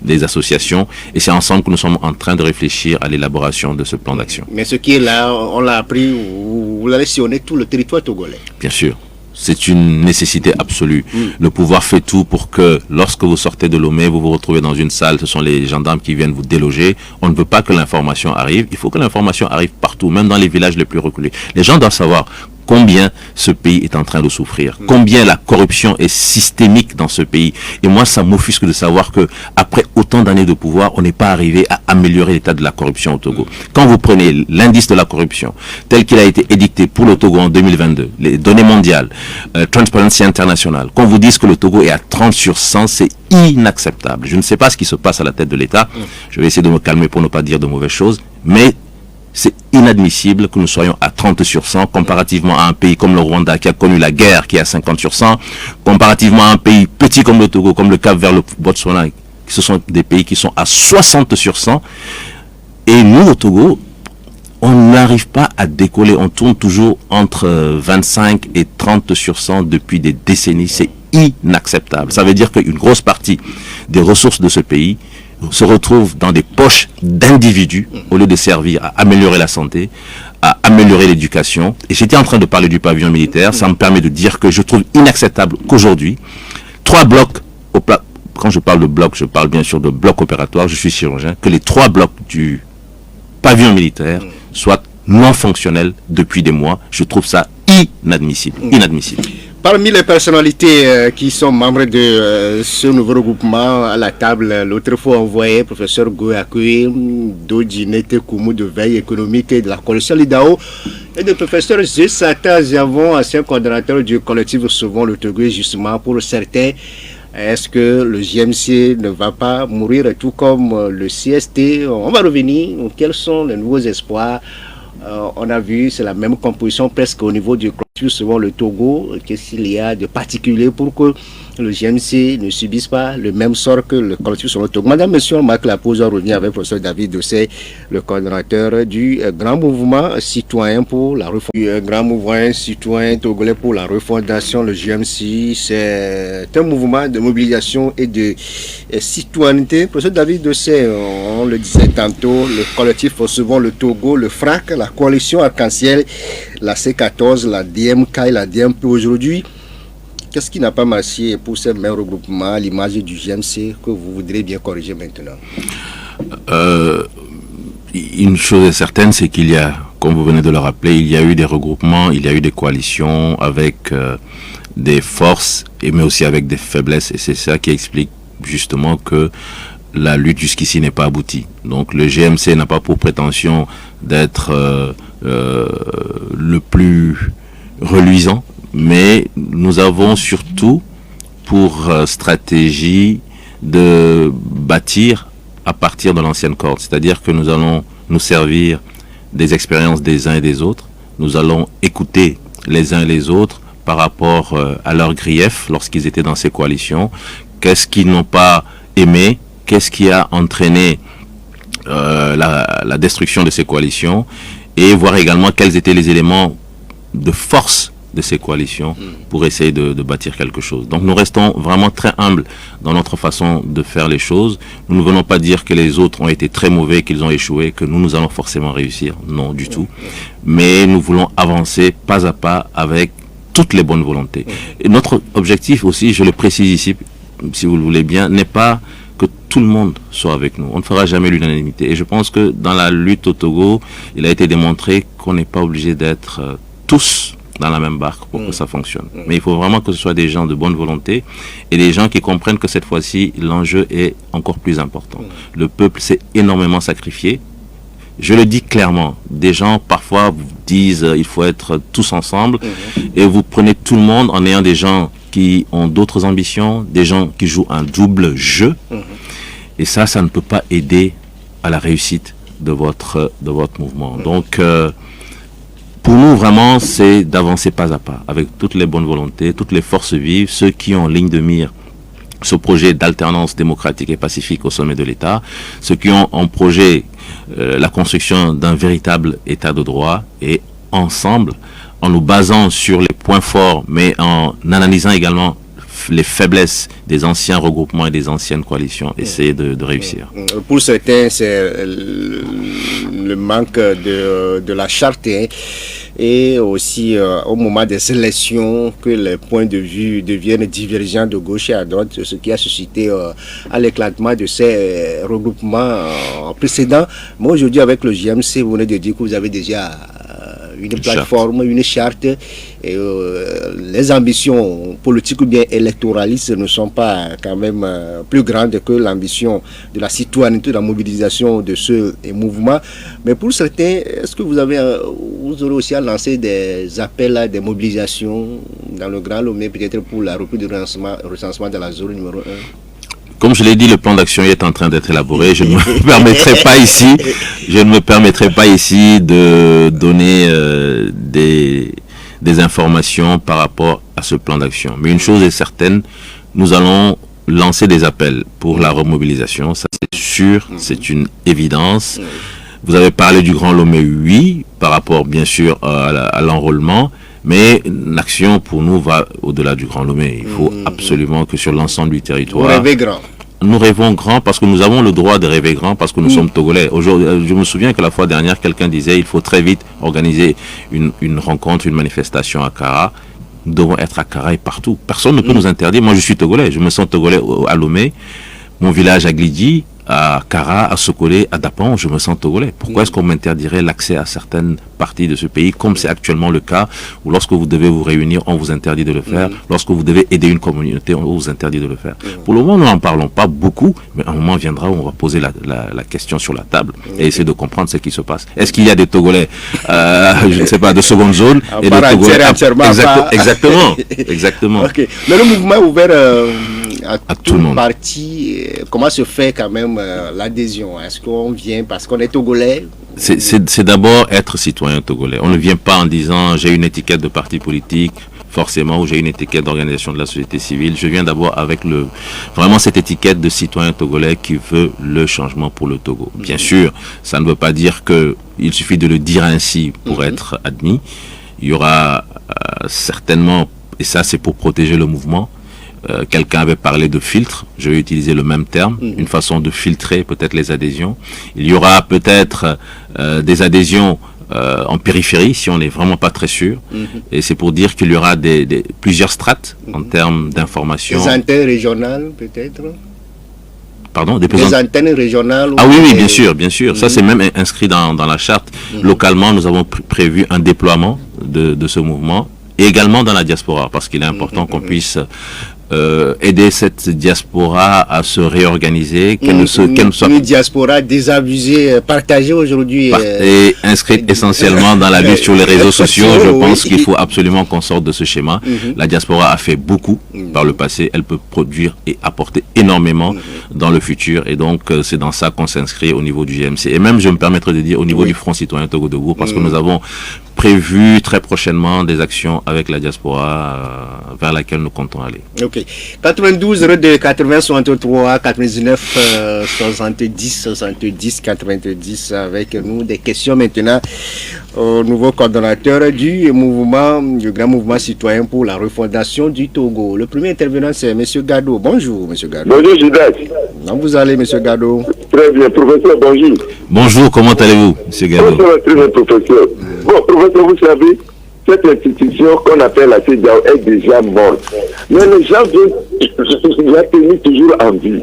des associations. Et c'est ensemble que nous sommes en train de réfléchir à l'élaboration de ce plan d'action. Mais ce qui est là, on l'a appris, vous l'avez sillonné tout le territoire togolais. Bien sûr. C'est une nécessité absolue. Le pouvoir fait tout pour que lorsque vous sortez de Lomé, vous vous retrouvez dans une salle, ce sont les gendarmes qui viennent vous déloger. On ne veut pas que l'information arrive. Il faut que l'information arrive partout, même dans les villages les plus reculés. Les gens doivent savoir combien ce pays est en train de souffrir, combien la corruption est systémique dans ce pays. Et moi, ça m'offusque de savoir que après autant d'années de pouvoir, on n'est pas arrivé à améliorer l'état de la corruption au Togo. Quand vous prenez l'indice de la corruption tel qu'il a été édicté pour le Togo en 2022, les données mondiales, Transparency International, qu'on vous dise que le Togo est à 30 sur 100, c'est inacceptable. Je ne sais pas ce qui se passe à la tête de l'État. Je vais essayer de me calmer pour ne pas dire de mauvaises choses, mais c'est inadmissible que nous soyons à 30 sur 100 comparativement à un pays comme le Rwanda qui a connu la guerre qui est à 50 sur 100, comparativement à un pays petit comme le Togo, comme le Cap vers le Botswana. Ce sont des pays qui sont à 60 sur 100. Et nous, au Togo, on n'arrive pas à décoller. On tourne toujours entre 25 et 30 sur 100 depuis des décennies. C'est inacceptable. Ça veut dire qu'une grosse partie des ressources de ce pays se retrouvent dans des poches d'individus au lieu de servir à améliorer la santé, à améliorer l'éducation. Et j'étais en train de parler du pavillon militaire. Ça me permet de dire que je trouve inacceptable qu'aujourd'hui, 3 blocs, quand je parle de blocs, je parle bien sûr de blocs opératoires, je suis chirurgien, que les 3 blocs du pavillon militaire soient non fonctionnels depuis des mois. Je trouve ça inadmissible. Inadmissible. Parmi les personnalités qui sont membres de ce nouveau regroupement à la table, l'autre fois on voyait professeur Goyakoui, Dodinete Koumou de veille économique et de la coalition Lidao, et le professeur Zesata Ziavon, ancien coordonnateur du collectif Sauvons le Togo, justement pour certains. Est-ce que le JMC ne va pas mourir tout comme le CST? On va revenir. Quels sont les nouveaux espoirs? On a vu, c'est la même composition presque au niveau du collectif Sauvons le Togo. Qu'est-ce qu'il y a de particulier pour que le GMC ne subisse pas le même sort que le collectif Sauvons le Togo? Madame, monsieur, on marque la pause, on revient avec le professeur David Dossé, le coordonnateur du grand mouvement citoyen pour la refondation. Du grand mouvement citoyen togolais pour la refondation, le GMC, c'est un mouvement de mobilisation et de citoyenneté. Professeur David Dossé, on le disait tantôt, le collectif Sauvons le Togo, le FRAC, la coalition arc-en-ciel, la C14, la DMK et la DMP aujourd'hui. Qu'est-ce qui n'a pas marché pour ces mêmes regroupements à l'image du GMC que vous voudrez bien corriger maintenant? Une chose est certaine, c'est qu'il y a, comme vous venez de le rappeler, il y a eu des regroupements, il y a eu des coalitions avec des forces, mais aussi avec des faiblesses. Et c'est ça qui explique justement que la lutte jusqu'ici n'est pas aboutie. Donc le GMC n'a pas pour prétention d'être le plus reluisant, mais nous avons surtout pour stratégie de bâtir à partir de l'ancienne corde. C'est-à-dire que nous allons nous servir des expériences des uns et des autres. Nous allons écouter les uns et les autres par rapport à leurs griefs lorsqu'ils étaient dans ces coalitions. Qu'est-ce qu'ils n'ont pas aimé? Qu'est-ce qui a entraîné la destruction de ces coalitions? Et voir également quels étaient les éléments de force de ces coalitions pour essayer de bâtir quelque chose. Donc nous restons vraiment très humbles dans notre façon de faire les choses. Nous ne venons pas dire que les autres ont été très mauvais, qu'ils ont échoué, que nous allons forcément réussir. Non, du tout. Mais nous voulons avancer pas à pas avec toutes les bonnes volontés. Et notre objectif aussi, je le précise ici, si vous le voulez bien, n'est pas que tout le monde soit avec nous. On ne fera jamais l'unanimité. Et je pense que dans la lutte au Togo, il a été démontré qu'on n'est pas obligé d'être tous dans la même barque pour que ça fonctionne. Mais il faut vraiment que ce soit des gens de bonne volonté et des gens qui comprennent que cette fois-ci, l'enjeu est encore plus important. Le peuple s'est énormément sacrifié. Je le dis clairement. Des gens, parfois, vous disent il faut être tous ensemble et vous prenez tout le monde en ayant des gens qui ont d'autres ambitions, des gens qui jouent un double jeu. Et ça ne peut pas aider à la réussite de votre mouvement. Donc, pour nous, vraiment, c'est d'avancer pas à pas, avec toutes les bonnes volontés, toutes les forces vives, ceux qui ont en ligne de mire ce projet d'alternance démocratique et pacifique au sommet de l'État, ceux qui ont en projet la construction d'un véritable État de droit, et ensemble, en nous basant sur les points forts, mais en analysant également les faiblesses des anciens regroupements et des anciennes coalitions, essayer de réussir. Pour certains, c'est le manque de la charte, et aussi au moment des élections que les points de vue deviennent divergents de gauche et à droite, ce qui a suscité à l'éclatement de ces regroupements précédents. Moi aujourd'hui avec le JMC, vous venez de dire que vous avez déjà une plateforme, une charte, et les ambitions politiques ou bien électoralistes ne sont pas quand même plus grandes que l'ambition de la citoyenneté, de la mobilisation de ce mouvement. Mais pour certains, est-ce que vous aurez aussi à lancer des appels à des mobilisations dans le Grand Lomé, peut-être pour la reprise du recensement de la zone numéro 1? Comme je l'ai dit, le plan d'action est en train d'être élaboré. Je ne me permettrai pas ici de donner des informations par rapport à ce plan d'action. Mais une chose est certaine, nous allons lancer des appels pour la remobilisation. Ça, c'est sûr, c'est une évidence. Vous avez parlé du Grand Lomé, oui, par rapport bien sûr à l'enrôlement. Mais l'action pour nous va au-delà du Grand Lomé. Il faut absolument que sur l'ensemble du territoire... Vous rêvez grand. Nous rêvons grand parce que nous avons le droit de rêver grand parce que nous sommes Togolais. Aujourd'hui, je me souviens que la fois dernière, quelqu'un disait il faut très vite organiser une rencontre, une manifestation à Kara. Nous devons être à Kara et partout. Personne ne peut nous interdire. Moi, je suis Togolais. Je me sens Togolais à Lomé. Mon village à Glidi, à Kara, à Sokole, à Dapan, je me sens Togolais. Pourquoi est-ce qu'on m'interdirait l'accès à certaines parties de ce pays, comme c'est actuellement le cas, où lorsque vous devez vous réunir, on vous interdit de le faire. Lorsque vous devez aider une communauté, on vous interdit de le faire. Pour le moment, nous n'en parlons pas beaucoup, mais un moment viendra où on va poser la question sur la table et essayer de comprendre ce qui se passe. Est-ce qu'il y a des Togolais, je ne sais pas, de seconde zone et des Togolais exactement. Exactement. Okay. Mais le mouvement est ouvert à tout le monde. Comment se fait quand même l'adhésion? Est-ce qu'on vient parce qu'on est Togolais? C'est d'abord être citoyen togolais. On ne vient pas en disant j'ai une étiquette de parti politique forcément, ou j'ai une étiquette d'organisation de la société civile. Je viens d'abord avec vraiment cette étiquette de citoyen togolais qui veut le changement pour le Togo. Bien sûr, ça ne veut pas dire qu'il suffit de le dire ainsi pour être admis. Il y aura certainement, et ça c'est pour protéger le mouvement, quelqu'un avait parlé de filtre, je vais utiliser le même terme, une façon de filtrer peut-être les adhésions. Il y aura peut-être des adhésions en périphérie, si on n'est vraiment pas très sûr. Et c'est pour dire qu'il y aura plusieurs strates en termes d'information. Des antennes régionales peut-être? Pardon, des antennes régionales? Ah oui, bien sûr, bien sûr. Ça, c'est même inscrit dans la charte. Localement, nous avons prévu un déploiement de ce mouvement, et également dans la diaspora, parce qu'il est important qu'on puisse aider cette diaspora à se réorganiser, qu'elle ne soit une diaspora désabusée, partagée aujourd'hui et inscrite essentiellement dans la lutte sur les réseaux sociaux. Je pense qu'il faut absolument qu'on sorte de ce schéma. La diaspora a fait beaucoup par le passé, elle peut produire et apporter énormément dans le futur, et donc c'est dans ça qu'on s'inscrit au niveau du GMC, et même je me permettrai de dire au niveau du Front Citoyen Togo-Dogo, parce que nous avons prévu très prochainement des actions avec la diaspora vers laquelle nous comptons aller. Ok. 92 02 80 63 99 70 70 90 avec nous. Des questions maintenant au nouveau coordonnateur du mouvement, du grand mouvement citoyen pour la refondation du Togo. Le premier intervenant, c'est M. Gado. Bonjour, M. Gado. Bonjour, Gilbert. Comment vous allez, M. Gado? Très bien, professeur, bonjour. Bonjour, comment allez-vous, M. Gado? Bonjour, très bien, professeur. Bon, professeur, vous savez, cette institution qu'on appelle la CEDEAO est déjà morte. Mais les gens veulent la tenir toujours en vie.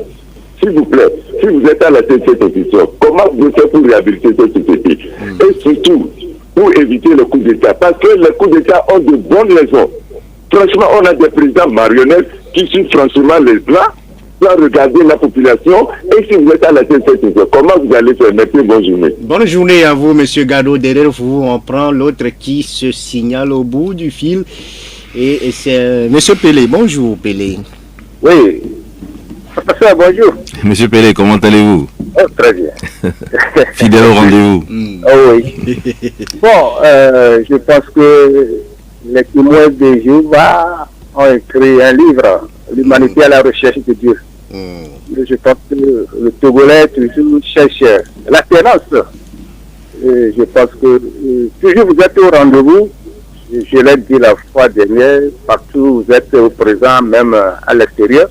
S'il vous plaît, si vous êtes à la tête de cette institution, comment vous faites pour réhabiliter cette société? Et surtout, pour éviter le coup d'État. Parce que les coups d'État ont de bonnes raisons. Franchement, on a des présidents marionnettes qui suivent franchement les plans, sans regarder la population. Et si vous êtes à la tête de cette institution, comment vous allez faire? Merci, bonne journée. Bonne journée à vous, M. Gado. Derrière vous, on prend l'autre qui se signale au bout du fil. Et c'est M. Pelé. Bonjour, Pelé. Oui. Professeur, bonjour. Monsieur Pelé, comment allez-vous? Oh, très bien. Fidèle au rendez-vous. Oh oui. Bon, je pense que les témoins de Jéhovah ont écrit un livre, L'humanité à la recherche de Dieu. Je pense que le Togolais toujours cherche l'alternance. Je pense que toujours vous êtes au rendez-vous. Je l'ai dit la fois dernière, partout vous êtes présent, même à l'extérieur.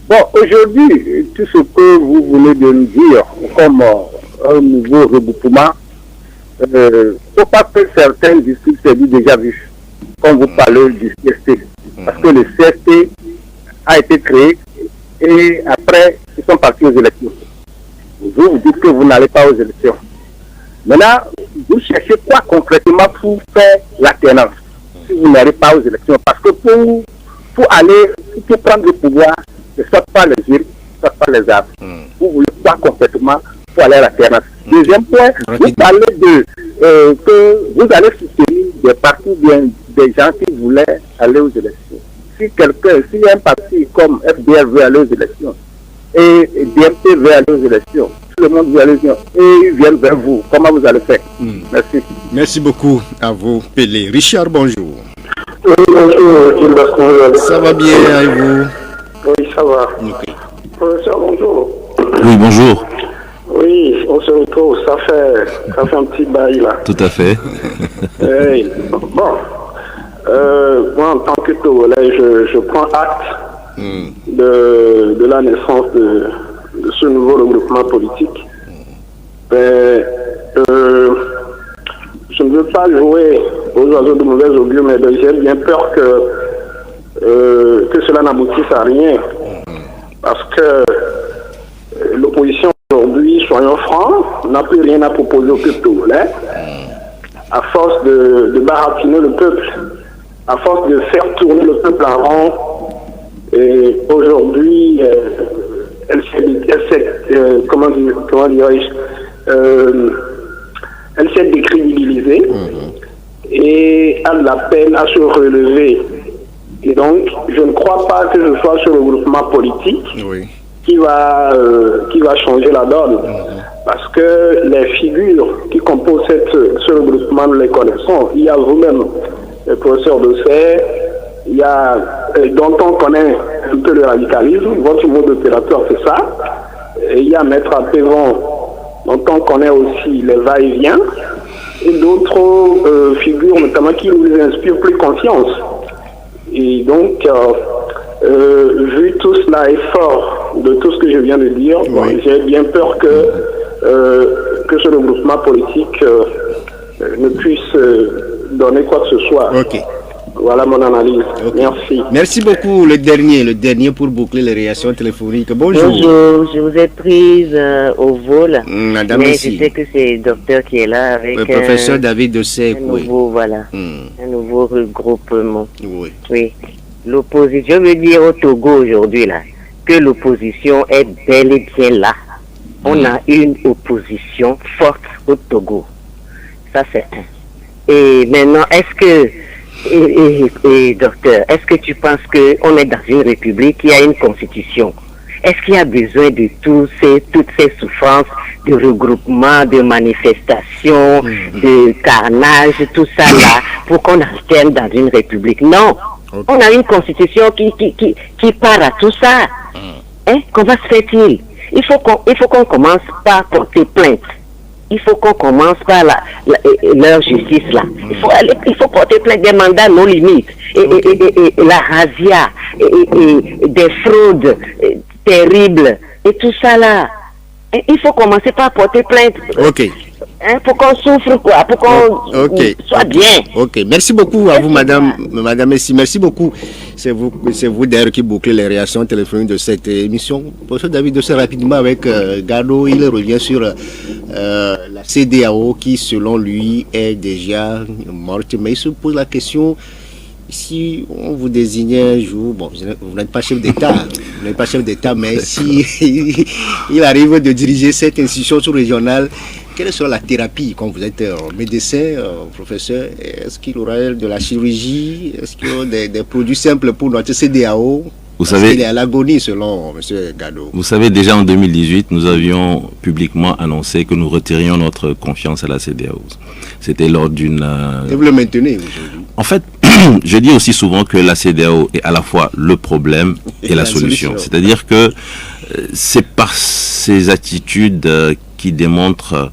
Bon, aujourd'hui, tout ce que vous venez de nous dire comme un nouveau regroupement, faut pas que certains discours soient déjà vus, quand vous parlez du CST. Parce que le CST a été créé et après, ils sont partis aux élections. Vous dites que vous n'allez pas aux élections. Maintenant, vous cherchez quoi concrètement pour faire l'alternance si vous n'allez pas aux élections? Parce que pour prendre le pouvoir, ne soit pas les îles, ne soit pas les arbres. Vous voulez pas complètement pour aller à la terre. Deuxième point, vous parlez de que vous allez soutenir des partis, des gens qui voulaient aller aux élections. Si un parti comme FDR veut aller aux élections et DMP veut aller aux élections, tout le monde veut aller aux élections et ils viennent vers vous, comment vous allez faire? Merci. Merci beaucoup à vous, Pelé. Richard, bonjour. Oui, bonjour. Ça va bien avec vous? Oui, ça va. Okay. Professeur, bonjour. Oui, bonjour. Oui, on se retrouve, ça fait un petit bail là. Tout à fait. Hey, bon, moi en tant que Togolais, je prends acte de la naissance de ce nouveau regroupement politique. Mais je ne veux pas jouer aux oiseaux de mauvais augure, mais j'ai bien peur que cela n'aboutisse à rien. Parce que l'opposition aujourd'hui, soyons francs, n'a plus rien à proposer au peuple togolais. À force de baratiner le peuple, à force de faire tourner le peuple en rond, et aujourd'hui, elle s'est décrédibilisée et a de la peine à se relever. Et donc, je ne crois pas que ce soit ce regroupement politique qui va changer la donne. Parce que les figures qui composent ce regroupement, nous les connaissons. Il y a vous-même, le professeur Dosset, il y a, dont on connaît un peu le radicalisme, votre mode opérateur, c'est ça. Et il y a Maître Apévon, dont on connaît aussi les va-et-vient, et d'autres figures, notamment, qui nous inspirent plus confiance. Et donc, vu tout cela est fort de tout ce que je viens de dire, j'ai bien peur que ce regroupement politique ne puisse donner quoi que ce soit. Voilà mon analyse. Merci. Merci beaucoup. Le dernier pour boucler les réactions téléphoniques. Bonjour. Bonjour, je vous ai prise au vol. Madame, mais je sais que c'est le docteur qui est là avec le professeur David Dosset. Un nouveau regroupement. Oui. L'opposition, je veux dire au Togo aujourd'hui là, que l'opposition est bel et bien là. On a une opposition forte au Togo. Ça c'est un. Et maintenant, est-ce que docteur, est-ce que tu penses qu'on est dans une république qui a une constitution? Est-ce qu'il y a besoin de toutes ces souffrances, de regroupement, de manifestations, de carnage, tout ça là, pour qu'on alterne dans une république? Non. On a une constitution qui part à tout ça. Comment se fait-il? Il faut qu'on commence par porter plainte. il faut qu'on commence par leur justice là. Il faut porter plainte des mandats non limites et la razzia et des fraudes terribles et tout ça là. Et il faut commencer par porter plainte. Ok. Pour qu'on souffre, quoi, pour qu'on soit bien. Ok, merci beaucoup à vous, madame Messi. Merci beaucoup. C'est vous d'ailleurs qui bouclez les réactions téléphoniques de cette émission. Professeur David Dossé, rapidement avec Gado, il revient sur la CEDEAO qui, selon lui, est déjà morte. Mais il se pose la question, si on vous désignait un jour, bon, vous n'êtes pas chef d'État, mais si il arrive de diriger cette institution sous-régionale, quelle sera la thérapie quand vous êtes médecin, professeur? Est-ce qu'il y aura de la chirurgie? Est-ce qu'il y aura des produits simples pour notre CEDEAO? Vous savez, il est à l'agonie selon M. Gado. Vous savez, déjà en 2018, nous avions publiquement annoncé que nous retirions notre confiance à la CEDEAO. C'était lors d'une... Et vous le maintenez aujourd'hui? En fait, je dis aussi souvent que la CEDEAO est à la fois le problème et la solution. C'est-à-dire que c'est par ces attitudes qui démontrent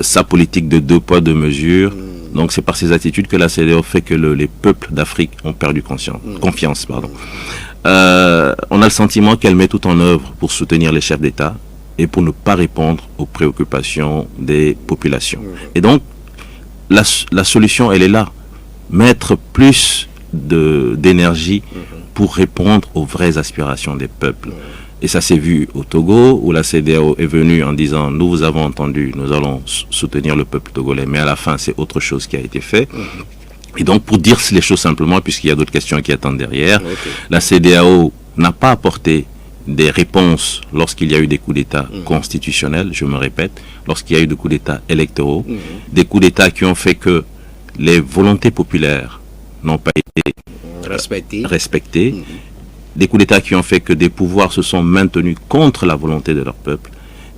sa politique de 2 poids 2 mesures. Donc c'est par ces attitudes que la CEDEAO fait que les peuples d'Afrique ont perdu confiance. On a le sentiment qu'elle met tout en œuvre pour soutenir les chefs d'État et pour ne pas répondre aux préoccupations des populations. Et donc la solution, elle est là. Mettre plus d'énergie pour répondre aux vraies aspirations des peuples. Et ça s'est vu au Togo, où la CEDEAO est venue en disant « Nous vous avons entendu, nous allons soutenir le peuple togolais ». Mais à la fin, c'est autre chose qui a été fait. Et donc, pour dire les choses simplement, puisqu'il y a d'autres questions qui attendent derrière, la CEDEAO n'a pas apporté des réponses lorsqu'il y a eu des coups d'État constitutionnels, je me répète, lorsqu'il y a eu des coups d'État électoraux, des coups d'État qui ont fait que les volontés populaires n'ont pas été respectées. Des coups d'État qui ont fait que des pouvoirs se sont maintenus contre la volonté de leur peuple.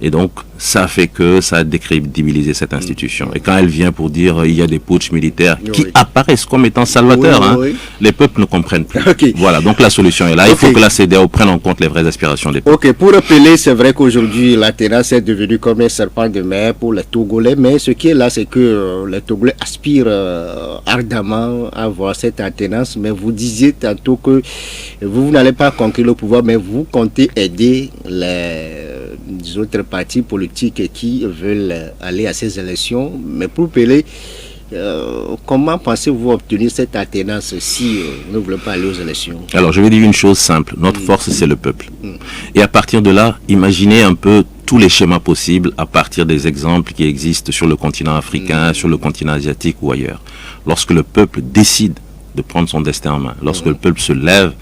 Et donc, ça fait que ça a décrédibilisé cette institution. Et quand elle vient pour dire il y a des putschs militaires qui apparaissent comme étant salvateurs, les peuples ne comprennent plus. Voilà, donc la solution est là. Il faut que la CEDEAO prenne en compte les vraies aspirations des peuples. Pour rappeler, c'est vrai qu'aujourd'hui, la TENAS est devenue comme un serpent de mer pour les Togolais. Mais ce qui est là, c'est que les Togolais aspirent ardemment à avoir cette TENAS. Mais vous disiez tantôt que vous n'allez pas conquérir le pouvoir, mais vous comptez aider les autres partis politiques qui veulent aller à ces élections. Mais pour Pelé, comment pensez-vous obtenir cette alternance si vous ne voulez pas aller aux élections? Alors, je vais dire une chose simple. Notre force, c'est le peuple. Et à partir de là, imaginez un peu tous les schémas possibles à partir des exemples qui existent sur le continent africain, sur le continent asiatique ou ailleurs. Lorsque le peuple décide de prendre son destin en main, lorsque le peuple se lève,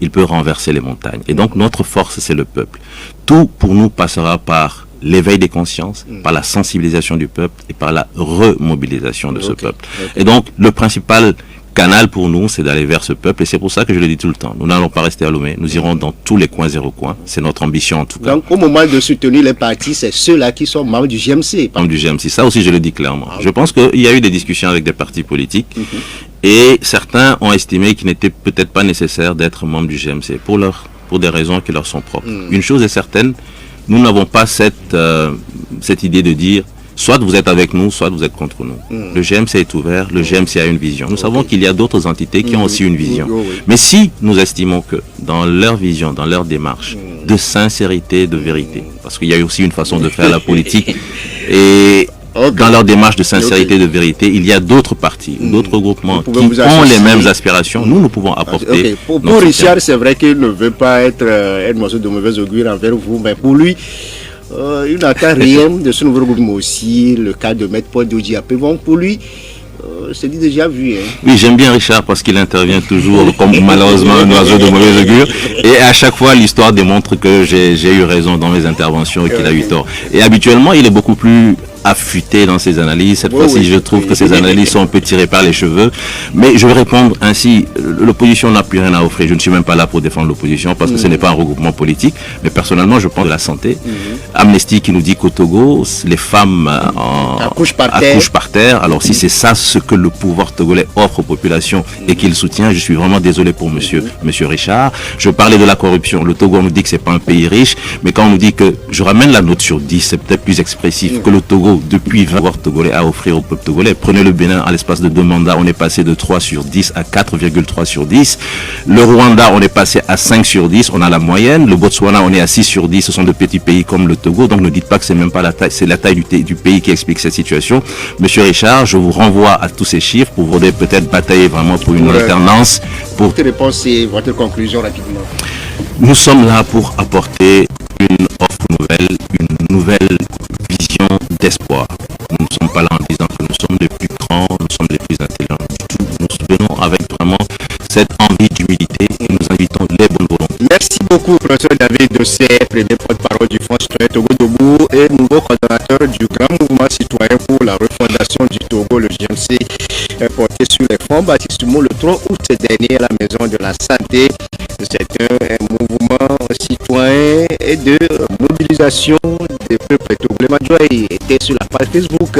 il peut renverser les montagnes. Et donc, notre force, c'est le peuple. Tout pour nous passera par l'éveil des consciences, par la sensibilisation du peuple et par la remobilisation de ce peuple. Et donc, le principal canal pour nous, c'est d'aller vers ce peuple. Et c'est pour ça que je le dis tout le temps. Nous n'allons pas rester à Lomé. Nous irons dans tous les coins et recoins. C'est notre ambition en tout cas. Donc, au moment de soutenir les partis, c'est ceux-là qui sont membres du GMC. Membres du GMC. Ça aussi, je le dis clairement. Je pense qu'il y a eu des discussions avec des partis politiques. Et certains ont estimé qu'il n'était peut-être pas nécessaire d'être membre du GMC pour des raisons qui leur sont propres. Une chose est certaine, nous n'avons pas cette idée de dire soit vous êtes avec nous, soit vous êtes contre nous. Le GMC est ouvert, le GMC a une vision. Nous savons qu'il y a d'autres entités qui ont aussi une vision. Mais si nous estimons que dans leur vision, dans leur démarche, de sincérité, de vérité, parce qu'il y a aussi une façon de faire la politique, et dans leur démarche de sincérité et de vérité, il y a d'autres partis, d'autres groupements qui ont les mêmes aspirations. Nous pouvons apporter. Pour Richard, c'est vrai qu'il ne veut pas être un morceau de mauvaise augure envers vous, mais pour lui, il n'attend rien de ce nouveau gouvernement aussi, le cas de Maître Paul Dodiapé. Bon, pour lui, c'est déjà vu. Oui, j'aime bien Richard parce qu'il intervient toujours comme malheureusement un oiseau de mauvaise augure. Et à chaque fois, l'histoire démontre que j'ai eu raison dans mes interventions et qu'il a eu tort. Et habituellement, il est beaucoup plus affûté dans ses analyses. Cette fois-ci, je trouve que ses analyses sont un peu tirées par les cheveux. Mais je vais répondre ainsi. L'opposition n'a plus rien à offrir. Je ne suis même pas là pour défendre l'opposition parce que ce n'est pas un regroupement politique. Mais personnellement, je pense de la santé. Amnesty qui nous dit qu'au Togo, les femmes accouchent par terre. Alors si c'est ça ce que le pouvoir togolais offre aux populations et qu'il soutient, je suis vraiment désolé pour monsieur Richard. Je parlais de la corruption. Le Togo, on nous dit que c'est pas un pays riche. Mais quand on nous dit que, je ramène la note sur 10, c'est peut-être plus expressif que le Togo, depuis 20 ans, togolais à offrir au peuple togolais. Prenez le Bénin, à l'espace de 2 mandats, on est passé de 3 sur 10 à 4,3 sur 10. Le Rwanda, on est passé à 5 sur 10, on a la moyenne. Le Botswana, on est à 6 sur 10, ce sont de petits pays comme le Togo. Donc ne dites pas que c'est même pas la taille, c'est la taille du pays qui explique cette situation. Monsieur Richard, je vous renvoie à tous ces chiffres pour vous peut-être batailler vraiment pour une alternance. Pour votre réponse et votre conclusion rapidement. Nous sommes là pour apporter une offre nouvelle, une nouvelle vision d'espoir. Nous ne sommes pas là en disant que nous sommes les plus grands, nous sommes les plus intelligents du tout. Nous venons avec vraiment cette envie d'humilité et nous invitons les bonnes volontés. Merci beaucoup, professeur David Dossé, premier porte-parole du Front citoyen Togo Debout et nouveau coordonnateur du Grand Mouvement citoyen pour la refondation du Togo, le GMC, porté sur les fonds Baptiste Mo le 3 août dernier à la Maison de la Santé. C'est un mouvement citoyen et de mobilisation des peuples togolais. Madjoy était sur la page Facebook